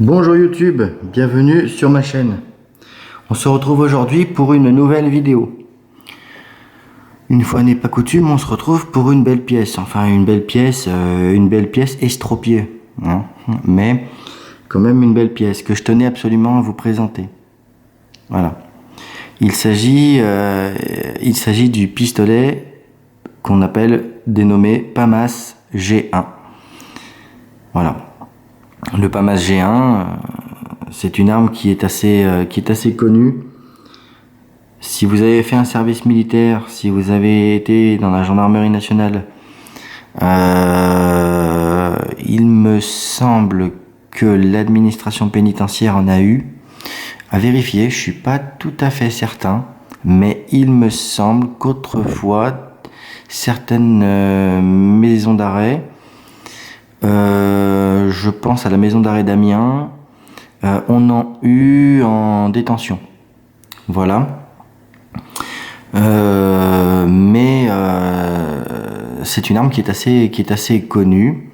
Bonjour YouTube, bienvenue sur ma chaîne. On se retrouve aujourd'hui pour une nouvelle vidéo. Une fois n'est pas coutume, on se retrouve pour une belle pièce. Enfin une belle pièce estropiée, hein. Mais quand même une belle pièce que je tenais absolument à vous présenter. Voilà. Il s'agit du pistolet qu'on appelle dénommé PAMAS G1. Voilà. Le PAMAS G1, c'est une arme qui est assez connue. Si vous avez fait un service militaire, si vous avez été dans la gendarmerie nationale, il me semble que l'administration pénitentiaire en a eu. À vérifier, je suis pas tout à fait certain, mais il me semble qu'autrefois, certaines maisons d'arrêt, je pense à la maison d'arrêt d'Amiens, on en eu en détention. Voilà. C'est une arme qui est assez connue.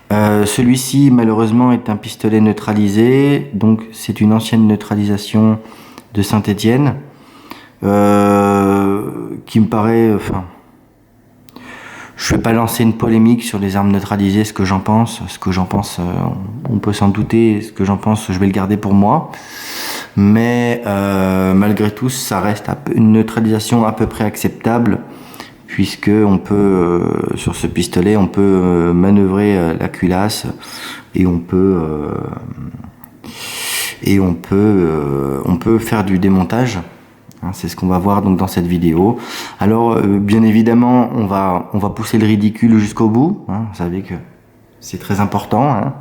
Celui-ci malheureusement est un pistolet neutralisé, donc c'est une ancienne neutralisation de Saint-Étienne, qui me paraît, je vais pas lancer une polémique sur les armes neutralisées, ce que j'en pense, on peut s'en douter, ce que j'en pense, je vais le garder pour moi. Mais malgré tout, ça reste une neutralisation à peu près acceptable, puisque on peut, sur ce pistolet, on peut manœuvrer la culasse et on peut faire du démontage. C'est ce qu'on va voir donc dans cette vidéo. Alors bien évidemment on va pousser le ridicule jusqu'au bout, hein. Vous savez que c'est très important, hein.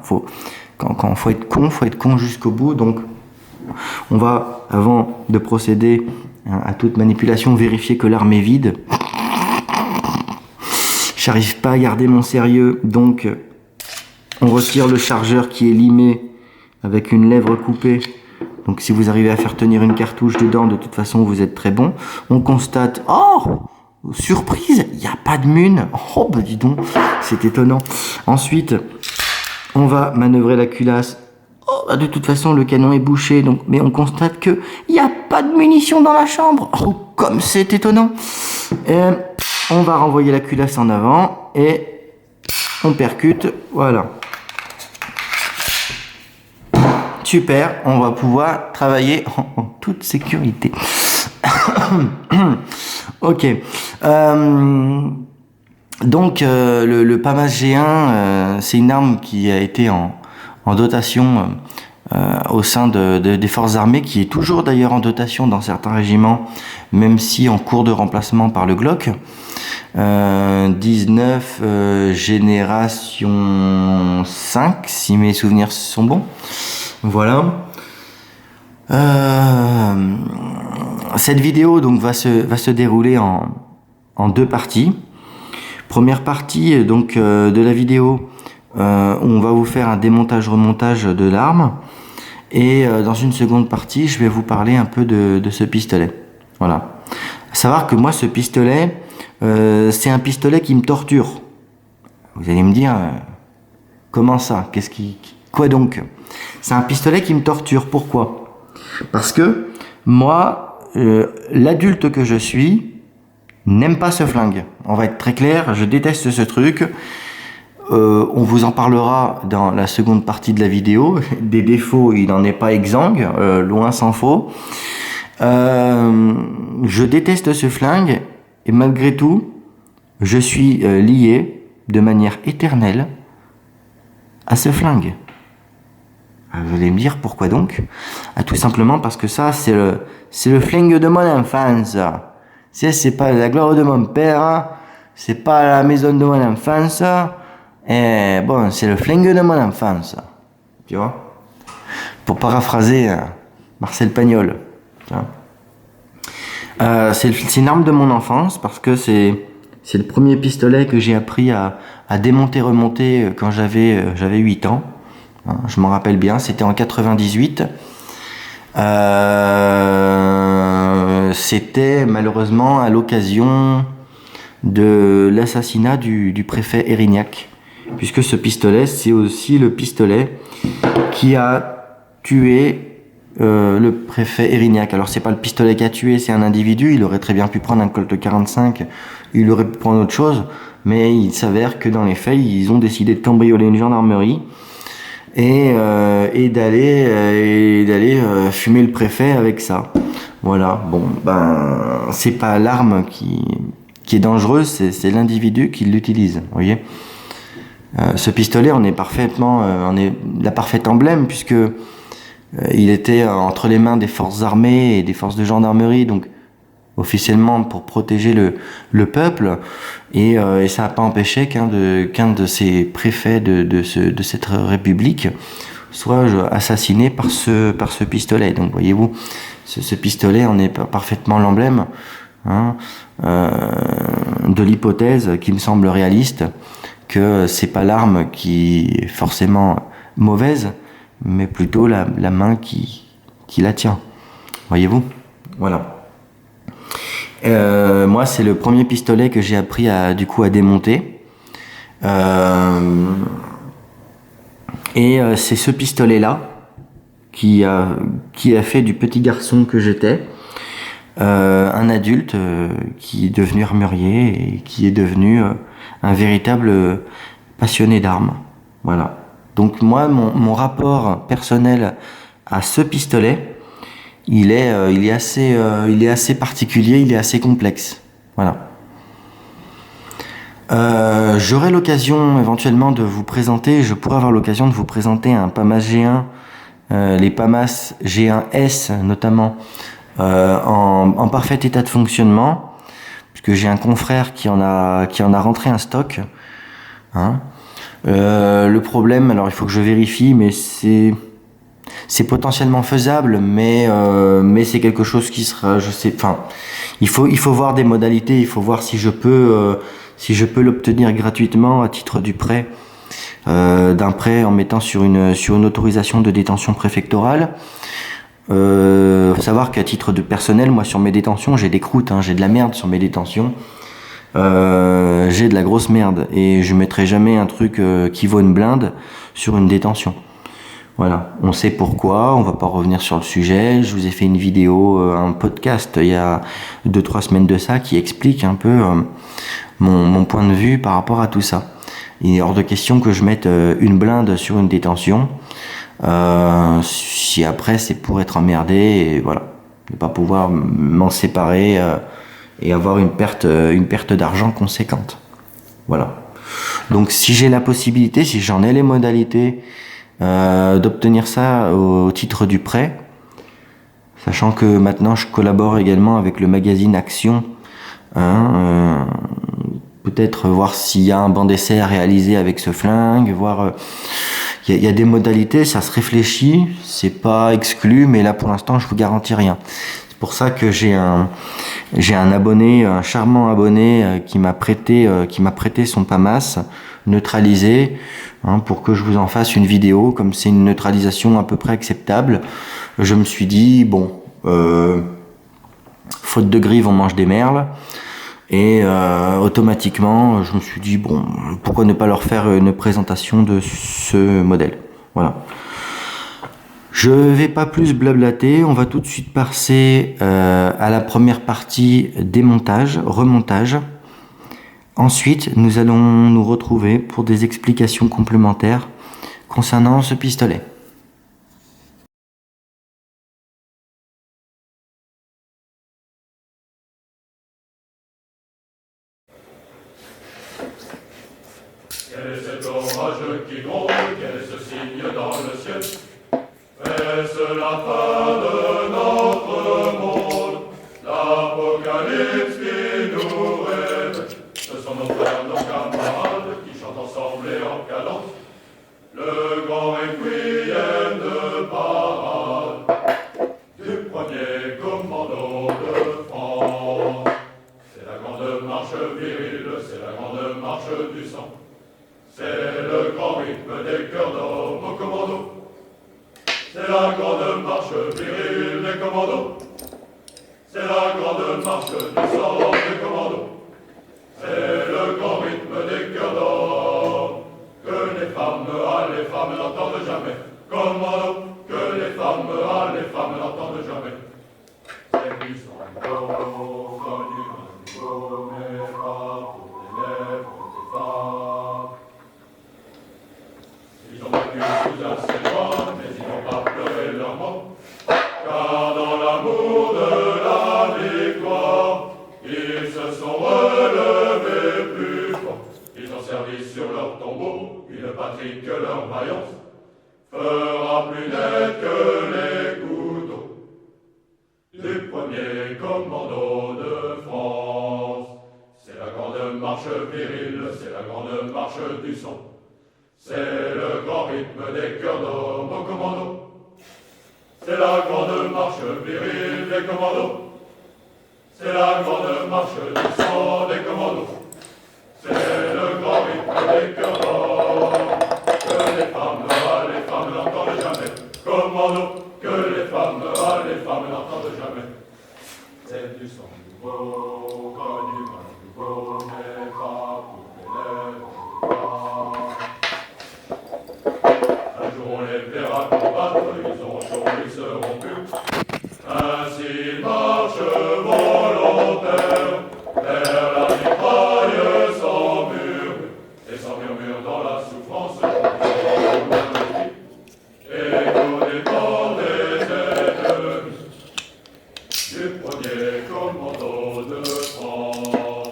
Quand faut être con jusqu'au bout. Donc on va, avant de procéder à toute manipulation, vérifier que l'arme est vide. J'arrive pas à garder mon sérieux, donc on retire le chargeur qui est limé avec une lèvre coupée. Donc si vous arrivez à faire tenir une cartouche dedans, de toute façon vous êtes très bon. On constate, oh, surprise, il n'y a pas de mune. Oh bah dis donc, c'est étonnant. Ensuite, on va manœuvrer la culasse. Oh bah de toute façon le canon est bouché, donc, mais on constate que il n'y a pas de munitions dans la chambre. Oh comme c'est étonnant. On va renvoyer la culasse en avant et on percute, voilà. Super, on va pouvoir travailler en toute sécurité. Ok. Donc le PAMAS G1, c'est une arme qui a été en dotation au sein des forces armées, qui est toujours d'ailleurs en dotation dans certains régiments, même si en cours de remplacement par le Glock. 19 génération 5, si mes souvenirs sont bons. Voilà. Cette vidéo donc va se dérouler en deux parties. Première partie donc de la vidéo, on va vous faire un démontage-remontage de l'arme, et dans une seconde partie, je vais vous parler un peu de ce pistolet. Voilà. À savoir que moi, ce pistolet, c'est un pistolet qui me torture. Vous allez me dire, comment ça? Quoi donc? C'est un pistolet qui me torture. Pourquoi? Parce que moi, l'adulte que je suis, n'aime pas ce flingue. On va être très clair, je déteste ce truc. On vous en parlera dans la seconde partie de la vidéo. Des défauts, il n'en est pas exsangue, loin s'en faut. Je déteste ce flingue, et malgré tout, je suis lié de manière éternelle à ce flingue. Vous allez me dire pourquoi donc? Tout simplement parce que ça, c'est le flingue de mon enfance. C'est pas la gloire de mon père, c'est pas la maison de mon enfance, et bon, c'est le flingue de mon enfance. Tu vois? Pour paraphraser Marcel Pagnol. C'est une arme de mon enfance parce que c'est le premier pistolet que j'ai appris à démonter-remonter quand j'avais 8 ans. Je m'en rappelle bien, c'était en 98. C'était malheureusement à l'occasion de l'assassinat du préfet Erignac, puisque ce pistolet, c'est aussi le pistolet qui a tué le préfet Erignac. Alors c'est pas le pistolet qui a tué, c'est un individu. Il aurait très bien pu prendre un Colt 45, il aurait pu prendre autre chose, mais il s'avère que dans les faits, ils ont décidé de cambrioler une gendarmerie et d'aller fumer le préfet avec ça. Voilà. Bon, ben c'est pas l'arme qui est dangereuse, c'est l'individu qui l'utilise. Vous voyez. Ce pistolet, on est la parfaite emblème puisque il était entre les mains des forces armées et des forces de gendarmerie, donc officiellement pour protéger le peuple, et ça n'a pas empêché qu'un de ces préfets de cette république soit assassiné par ce pistolet. Donc voyez-vous, ce pistolet en est parfaitement l'emblème, hein, de l'hypothèse qui me semble réaliste que c'est pas l'arme qui est forcément mauvaise, mais plutôt la main qui la tient. Voyez-vous? Voilà. Moi, c'est le premier pistolet que j'ai appris à démonter. C'est ce pistolet-là qui a fait du petit garçon que j'étais un adulte qui est devenu armurier et qui est devenu un véritable passionné d'armes. Voilà. Donc moi, mon rapport personnel à ce pistolet, il est assez particulier, il est assez complexe. Voilà. J'aurai l'occasion éventuellement de vous présenter, je pourrais avoir l'occasion de vous présenter un PAMAS G1, les PAMAS G1S notamment, en parfait état de fonctionnement, puisque j'ai un confrère qui en a rentré un stock. Hein. Le problème, alors il faut que je vérifie, mais c'est potentiellement faisable, mais c'est quelque chose qui sera, je sais, enfin, il faut voir des modalités, il faut voir si je peux l'obtenir gratuitement à titre du prêt, d'un prêt en mettant sur une autorisation de détention préfectorale. Faut savoir qu'à titre de personnel, moi sur mes détentions, j'ai des croûtes, hein, j'ai de la merde sur mes détentions. J'ai de la grosse merde et je mettrai jamais un truc qui vaut une blinde sur une détention. Voilà, on sait pourquoi, on va pas revenir sur le sujet. Je vous ai fait une vidéo, un podcast il y a 2-3 semaines de ça qui explique un peu mon point de vue par rapport à tout ça. Il est hors de question que je mette une blinde sur une détention si après c'est pour être emmerdé et voilà, ne pas pouvoir m'en séparer et avoir une perte d'argent conséquente. Voilà. Donc si j'ai la possibilité, si j'en ai les modalités d'obtenir ça au titre du prêt, sachant que maintenant je collabore également avec le magazine Action, hein, peut-être voir s'il y a un banc d'essai à réaliser avec ce flingue, voir il y a des modalités, ça se réfléchit, c'est pas exclu, mais là pour l'instant je vous garantis rien. C'est pour ça que j'ai un abonné, un charmant abonné qui m'a prêté son PAMAS neutralisé, hein, pour que je vous en fasse une vidéo. Comme c'est une neutralisation à peu près acceptable, je me suis dit bon, faute de grive on mange des merles. Et automatiquement, je me suis dit, bon, pourquoi ne pas leur faire une présentation de ce modèle. Voilà. Je vais pas plus blablater, on va tout de suite passer à la première partie démontage, remontage. Ensuite, nous allons nous retrouver pour des explications complémentaires concernant ce pistolet. Quel est cet orage qui gronde? Quel est ce signe dans le ciel? Est-ce la fin de notre monde? L'apocalypse qui nous rêve? Ce sont nos frères, nos camarades qui chantent ensemble et en cadence le grand requiem de parade du premier commando de France. C'est la grande marche virile, c'est la grande marche du sang. C'est le grand rythme des cœurs d'homme au commando. C'est la grande marche virile des commandos. C'est la grande marche du sang des commandos. C'est le grand rythme des cœurs d'homme que les femmes n'entendent jamais. Comme batterie que leur vaillance fera plus net que les couteaux du premier commando de France. C'est la grande marche virile, c'est la grande marche du sang. C'est le grand rythme des cœurs d'homme au commando. C'est la grande marche virile des commandos. C'est la grande marche du sang des commandos. C'est le grand rythme des cœurs d'homme. Que les femmes n'entendent jamais. Commando, que les femmes n'entendent jamais. C'est du sang nouveau, comme du vin nouveau, mais pas pour les lèvres. Un jour on les verra combattre, ils auront chaud, ils seront purs. Ainsi marche volontaire vers la mitraille sans mur, et sans murmure dans la souffrance, et qu'au dépend des ennemis du premier commando de France.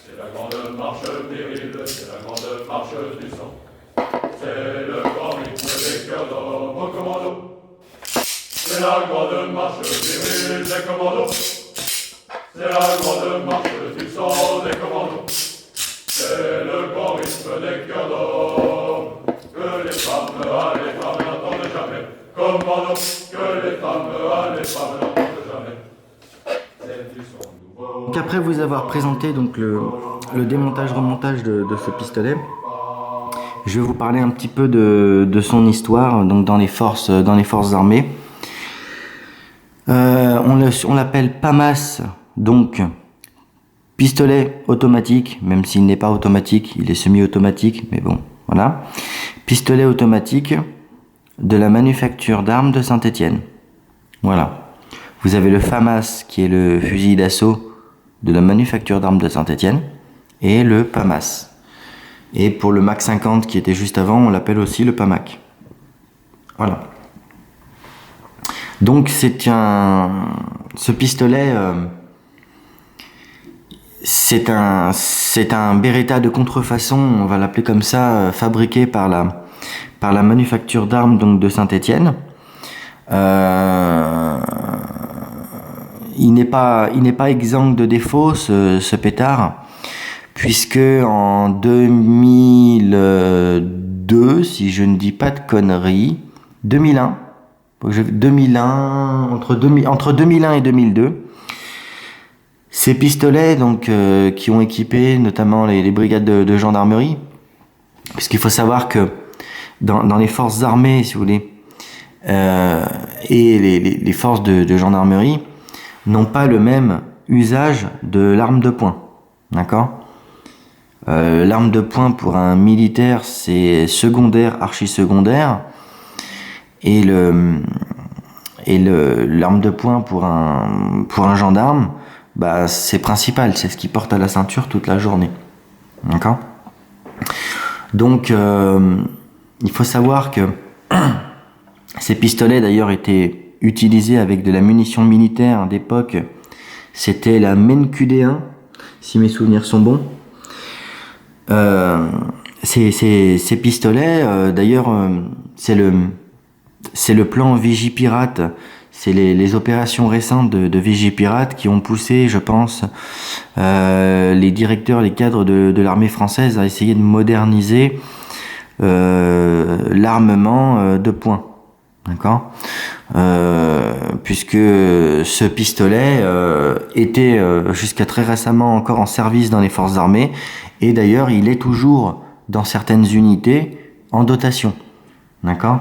C'est la grande marche virile, c'est la grande marche du sang. C'est le grand rythme des cœurs d'homme au commando. C'est la grande marche virile des commandos. C'est la grande marche du sang des commandos. C'est le grand rythme des cœurs d'homme. Que les femmes n'entendent jamais. Commando, que les femmes n'entendent jamais. C'est du son nouveau. Donc après vous avoir présenté donc le démontage-remontage de ce pistolet, je vais vous parler un petit peu de son histoire donc dans les forces armées. On l'appelle PAMAS, donc pistolet automatique, même s'il n'est pas automatique, il est semi-automatique, mais bon, voilà. Pistolet automatique de la manufacture d'armes de Saint-Étienne. Voilà. Vous avez le FAMAS qui est le fusil d'assaut de la manufacture d'armes de Saint-Étienne et le PAMAS. Et pour le MAC 50 qui était juste avant, on l'appelle aussi le PAMAC. Voilà. Donc ce pistolet, c'est un Beretta de contrefaçon, on va l'appeler comme ça, fabriqué par la manufacture d'armes donc de Saint-Étienne. Il n'est pas exempt de défauts ce pétard, puisque en 2002, si je ne dis pas de conneries, 2001, entre 2001 et 2002, ces pistolets donc qui ont équipé notamment les brigades de gendarmerie, puisqu'il faut savoir que dans les forces armées, si vous voulez, et les forces de gendarmerie n'ont pas le même usage de l'arme de poing, d'accord ? L'arme de poing pour un militaire c'est secondaire, archi-secondaire, et l'arme de poing pour un gendarme, bah c'est principal, c'est ce qu'il porte à la ceinture toute la journée, d'accord ? Donc il faut savoir que ces pistolets d'ailleurs étaient utilisés avec de la munition militaire d'époque, c'était la MenQD1 si mes souvenirs sont bons. Ces pistolets, d'ailleurs, c'est le plan Vigipirate, c'est les opérations récentes de Vigipirate qui ont poussé, je pense, les directeurs, les cadres de l'armée française à essayer de moderniser l'armement de poing, d'accord, puisque ce pistolet était jusqu'à très récemment encore en service dans les forces armées. Et d'ailleurs, il est toujours dans certaines unités en dotation. D'accord ?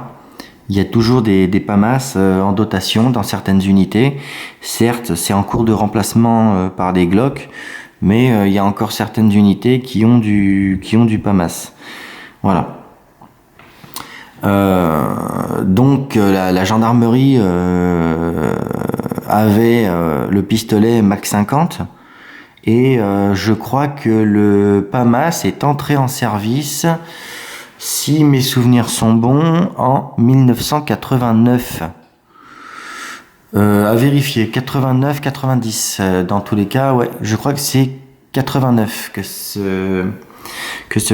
Il y a toujours des PAMAS en dotation dans certaines unités. Certes, c'est en cours de remplacement par des Glock, mais il y a encore certaines unités qui ont du PAMAS. Voilà. Donc la gendarmerie avait le pistolet MAC 50. Et je crois que le PAMAS est entré en service, si mes souvenirs sont bons, en 1989. À vérifier, 89-90. Dans tous les cas, ouais, je crois que c'est 89 que ce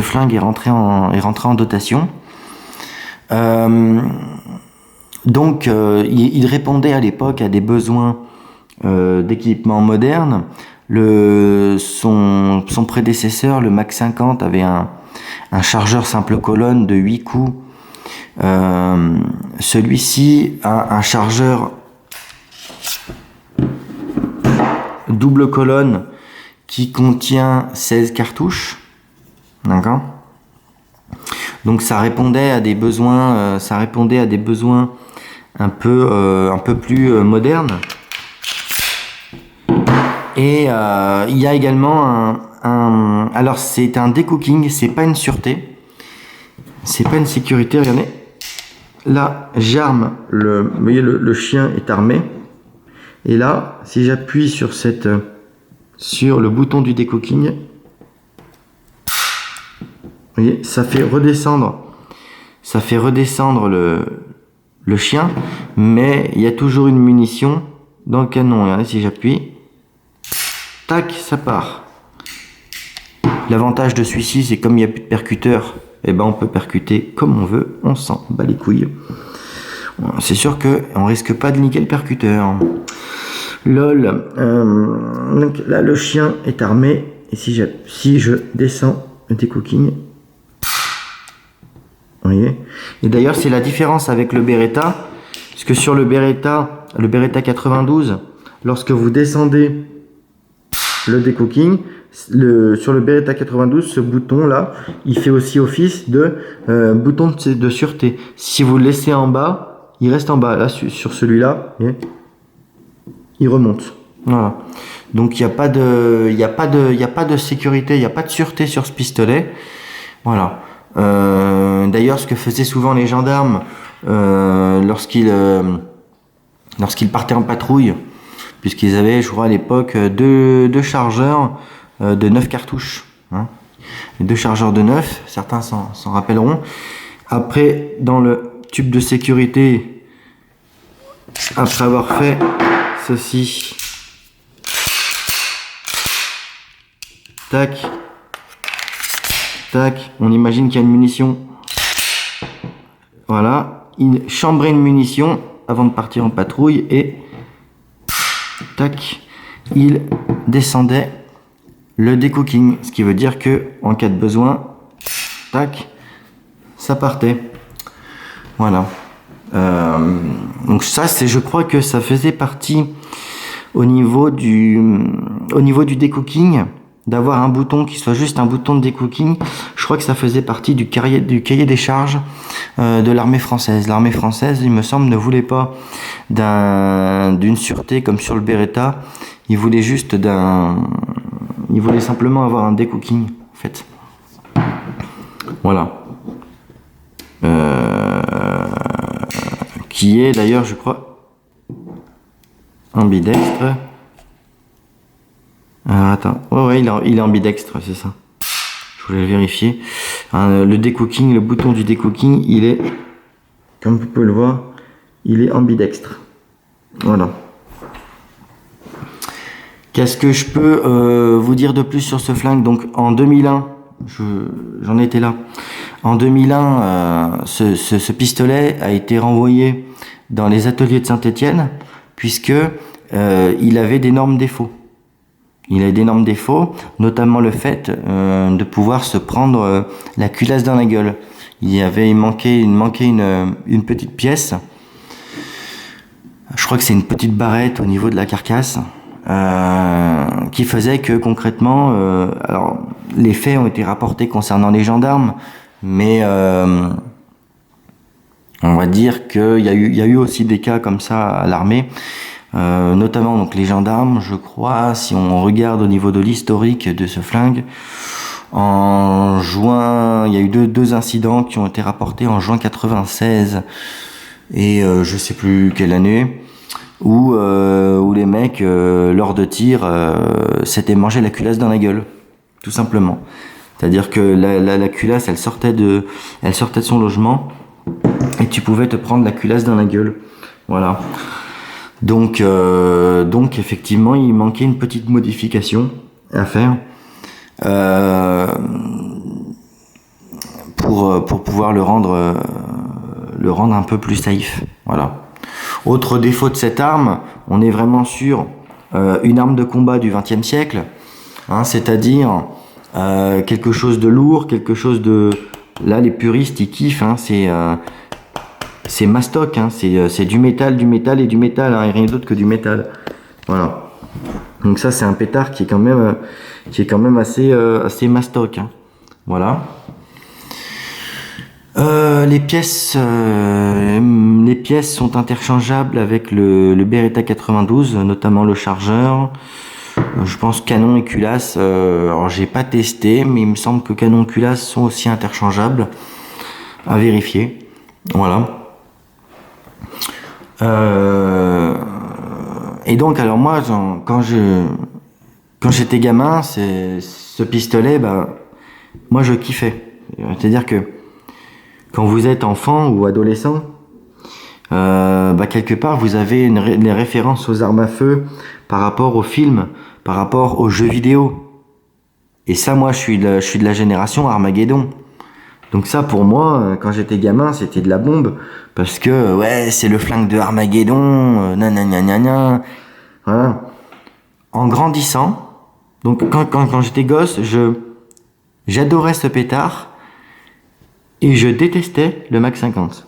flingue est rentré en dotation. Donc, il répondait à l'époque à des besoins d'équipement moderne. Son prédécesseur, le Mac 50, avait un chargeur simple colonne de 8 coups. Celui-ci a un chargeur double colonne qui contient 16 cartouches. D'accord ? Donc ça répondait à des besoins, un peu plus modernes. Et il y a également alors c'est un decooking, c'est pas une sûreté, c'est pas une sécurité. Regardez, là j'arme vous voyez le chien est armé. Et là, si j'appuie sur le bouton du decooking, vous voyez, ça fait redescendre le chien, mais il y a toujours une munition dans le canon. Regardez, si j'appuie, tac, ça part. L'avantage de celui-ci, c'est comme il n'y a plus de percuteur, et on peut percuter comme on veut, on s'en bat les couilles. C'est sûr qu'on risque pas de niquer le percuteur. LOL. Donc là, le chien est armé. Et si je descends le decooking, vous voyez. Et d'ailleurs, c'est la différence avec le Beretta. Parce que sur le Beretta 92, lorsque vous descendez le decooking, sur le Beretta 92, ce bouton-là, il fait aussi office de bouton de sûreté. Si vous le laissez en bas, il reste en bas. Là, sur celui-là, il remonte. Voilà. Donc il n'y a pas de sécurité, il n'y a pas de sûreté sur ce pistolet. Voilà. D'ailleurs, ce que faisaient souvent les gendarmes lorsqu'ils partaient en patrouille, puisqu'ils avaient, je crois à l'époque, deux chargeurs de 9 cartouches. Hein. 2 chargeurs de 9, certains s'en rappelleront. Après, dans le tube de sécurité, après avoir fait ceci, tac, tac, on imagine qu'il y a une munition. Voilà, il chambrait une munition avant de partir en patrouille et tac, il descendait le decooking, ce qui veut dire que en cas de besoin, tac, ça partait. Voilà. Donc ça, je crois que ça faisait partie au niveau du decooking, d'avoir un bouton qui soit juste un bouton de decooking. Je crois que ça faisait partie du cahier des charges de l'armée française. L'armée française, il me semble, ne voulait pas d'une sûreté comme sur le Beretta. Il voulait simplement avoir un decooking, en fait. Voilà. Qui est d'ailleurs, je crois, ambidextre. Attends, ouais, il est ambidextre, c'est ça. Je voulais vérifier. Le decooking, le bouton du decooking, il est, comme vous pouvez le voir, il est ambidextre. Voilà. Qu'est-ce que je peux vous dire de plus sur ce flingue? Donc en 2001, j'en étais là. En 2001, ce pistolet a été renvoyé dans les ateliers de Saint-Étienne puisque il avait d'énormes défauts. Il a d'énormes défauts, notamment le fait de pouvoir se prendre la culasse dans la gueule. Il manquait une petite pièce. Je crois que c'est une petite barrette au niveau de la carcasse. Qui faisait que concrètement, alors les faits ont été rapportés concernant les gendarmes, mais on va dire qu'il y a eu aussi des cas comme ça à l'armée, notamment donc les gendarmes, je crois, si on regarde au niveau de l'historique de ce flingue, en juin, il y a eu deux incidents qui ont été rapportés en juin 96 et je sais plus quelle année. Où les mecs, lors de tir, s'étaient mangé la culasse dans la gueule, tout simplement. C'est-à-dire que la culasse, elle sortait de son logement, et tu pouvais te prendre la culasse dans la gueule. Voilà. Donc effectivement, il manquait une petite modification à faire pour pouvoir le rendre le rendre un peu plus safe. Voilà. Autre défaut de cette arme, on est vraiment sur une arme de combat du XXe siècle, hein, c'est-à-dire quelque chose de lourd, quelque chose de... Là, les puristes, ils kiffent, hein, c'est mastoc, hein, c'est du métal et du métal, hein, et rien d'autre que du métal. Voilà. Donc ça, c'est un pétard qui est quand même assez mastoc, hein. Voilà. Les pièces sont interchangeables avec le Beretta 92, notamment le chargeur. Je pense canon et culasse. Alors j'ai pas testé, mais il me semble que canon et culasse sont aussi interchangeables. À vérifier. Voilà. Et donc alors moi, quand j'étais gamin, ce pistolet, moi je kiffais. C'est-à-dire que quand vous êtes enfant ou adolescent, quelque part vous avez les références aux armes à feu par rapport aux films, par rapport aux jeux vidéo. Et ça, moi, je suis de la génération Armageddon. Donc ça, pour moi, quand j'étais gamin, c'était de la bombe, parce que ouais, c'est le flingue de Armageddon, nanana. Voilà. En grandissant, donc quand j'étais gosse, j'adorais ce pétard. Et je détestais le Mac 50.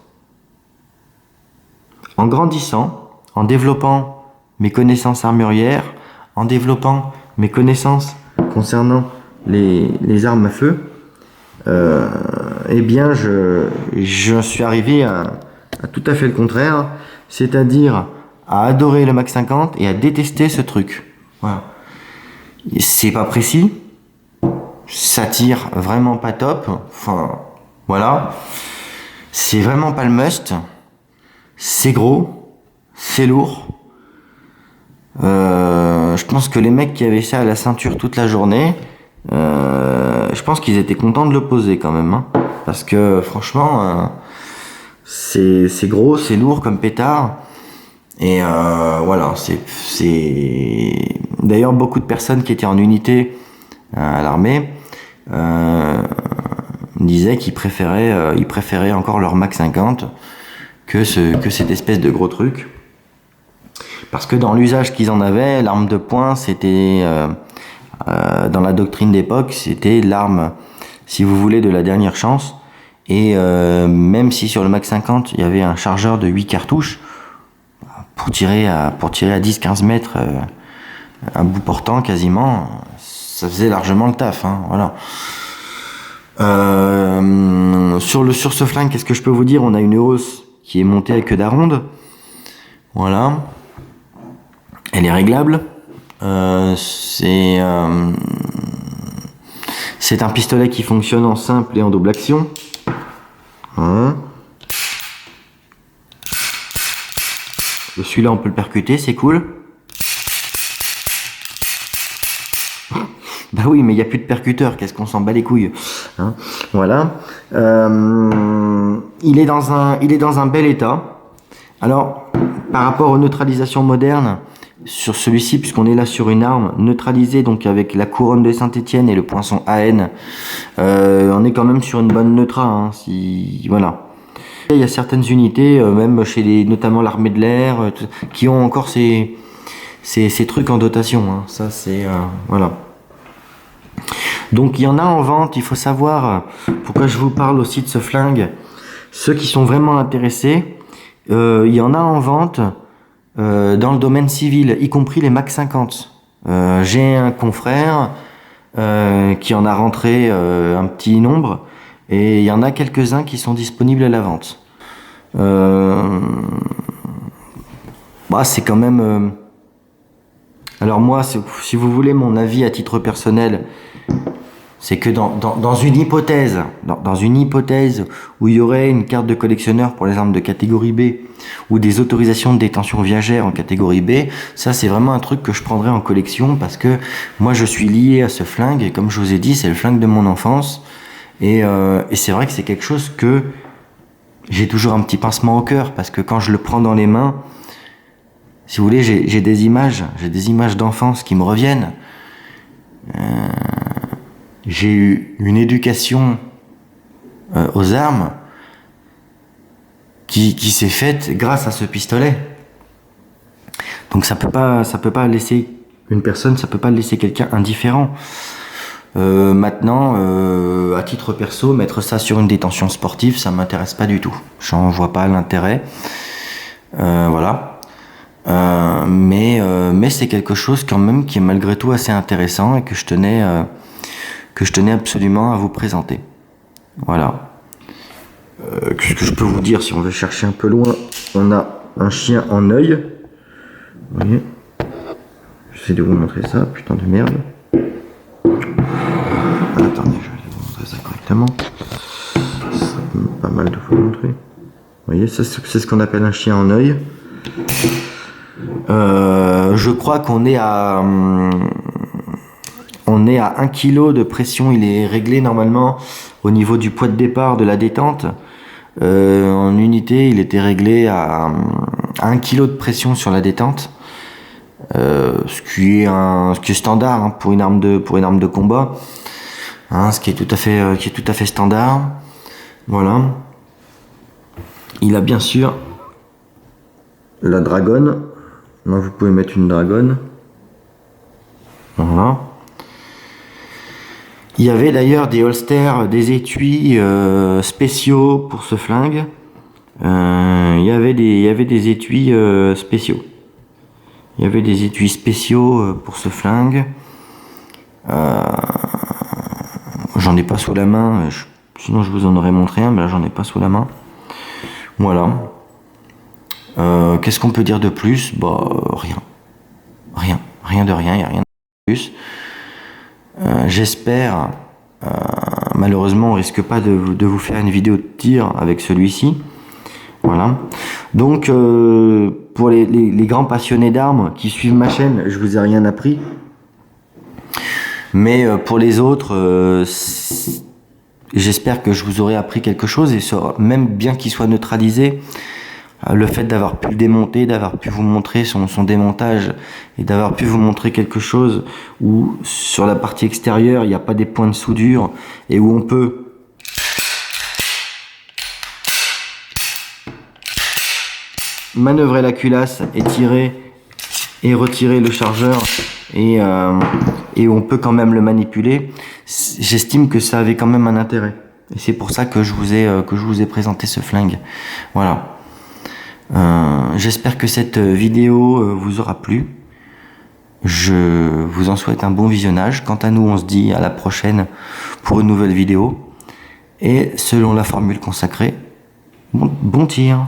En grandissant, en développant mes connaissances armurières, en développant mes connaissances concernant les armes à feu, je suis arrivé à tout à fait le contraire, c'est-à-dire à adorer le Mac 50 et à détester ce truc. Voilà. C'est pas précis, ça tire vraiment pas top, enfin... Voilà, c'est vraiment pas le must, c'est gros, c'est lourd. Je pense que les mecs qui avaient ça à la ceinture toute la journée, je pense qu'ils étaient contents de le poser quand même, hein, parce que franchement, c'est gros, c'est lourd comme pétard. Et voilà, c'est d'ailleurs beaucoup de personnes qui étaient en unité à l'armée. Disaient qu'ils préféraient encore leur Mac 50 que cette espèce de gros truc. Parce que dans l'usage qu'ils en avaient, l'arme de poing, c'était, dans la doctrine d'époque, c'était l'arme, si vous voulez, de la dernière chance. Et même si sur le Mac 50, il y avait un chargeur de 8 cartouches, pour tirer à 10-15 mètres, à bout portant quasiment, ça faisait largement le taf, hein, voilà. Sur ce flingue, qu'est-ce que je peux vous dire? On a une hausse qui est montée à queue d'aronde. Voilà. Elle est réglable. C'est un pistolet qui fonctionne en simple et en double action. Hein. Celui-là, on peut le percuter, c'est cool. Bah oui, mais il n'y a plus de percuteur, qu'est-ce qu'on s'en bat les couilles, hein, voilà. Il est dans un bel état. Alors, par rapport aux neutralisations modernes, sur celui-ci, puisqu'on est là sur une arme neutralisée, donc avec la couronne de Saint-Étienne et le poinçon AN, on est quand même sur une bonne neutra, hein, voilà. Il y a certaines unités, même chez notamment l'armée de l'air, qui ont encore ces trucs en dotation, hein. Ça c'est, voilà. Donc il y en a en vente, il faut savoir pourquoi je vous parle aussi de ce flingue. Ceux qui sont vraiment intéressés, il y en a en vente dans le domaine civil, y compris les Mac 50. J'ai un confrère qui en a rentré un petit nombre, et il y en a quelques-uns qui sont disponibles à la vente. C'est quand même... Alors moi, si vous voulez mon avis à titre personnel, c'est que dans une hypothèse où il y aurait une carte de collectionneur pour les armes de catégorie B ou des autorisations de détention viagère en catégorie B, ça c'est vraiment un truc que je prendrais en collection, parce que moi je suis lié à ce flingue, et comme je vous ai dit, c'est le flingue de mon enfance, et c'est vrai que c'est quelque chose que j'ai toujours un petit pincement au cœur, parce que quand je le prends dans les mains, si vous voulez, j'ai des images d'enfance qui me reviennent. J'ai eu une éducation aux armes qui s'est faite grâce à ce pistolet. Donc ça peut pas laisser une personne, ça peut pas laisser quelqu'un indifférent. Maintenant, à titre perso, mettre ça sur une détention sportive, ça m'intéresse pas du tout. J'en vois pas l'intérêt. Voilà. Mais c'est quelque chose quand même qui est malgré tout assez intéressant et que je tenais absolument à vous présenter. Voilà. Qu'est-ce que je peux vous dire si on veut chercher un peu loin? On a un chien en œil. Vous voyez? J'essaie de vous montrer ça, putain de merde. Attendez, je vais vous montrer ça correctement. C'est pas mal de vous montrer. Vous voyez, ça, c'est ce qu'on appelle un chien en œil. Je crois qu'on est à 1 kg de pression. Il est réglé normalement au niveau du poids de départ de la détente. En unité, il était réglé à 1 kg de pression sur la détente. Ce qui est standard, hein, pour une arme de combat, hein, ce qui est tout à fait standard. Voilà. Il a bien sûr la dragonne. Là, vous pouvez mettre une dragonne. Voilà. Il y avait d'ailleurs des holsters, des étuis spéciaux pour ce flingue. Il y avait des étuis spéciaux. Il y avait des étuis spéciaux pour ce flingue. J'en ai pas sous la main, sinon je vous en aurais montré un, mais là j'en ai pas sous la main. Voilà. Qu'est-ce qu'on peut dire de plus? Bah rien de rien, il n'y a rien de plus. J'espère, malheureusement on risque pas de vous faire une vidéo de tir avec celui-ci. Voilà. Donc pour les grands passionnés d'armes qui suivent ma chaîne, je vous ai rien appris. Mais pour les autres, j'espère que je vous aurai appris quelque chose, et même bien qu'il soit neutralisé, le fait d'avoir pu le démonter, d'avoir pu vous montrer son démontage, et d'avoir pu vous montrer quelque chose où sur la partie extérieure il n'y a pas des points de soudure, et où on peut manœuvrer la culasse et tirer et retirer le chargeur, et on peut quand même le manipuler. J'estime que ça avait quand même un intérêt, et c'est pour ça que je vous ai présenté ce flingue. Voilà. J'espère que cette vidéo vous aura plu. Je vous en souhaite un bon visionnage. Quant à nous, on se dit à la prochaine pour une nouvelle vidéo, et selon la formule consacrée, bon tir.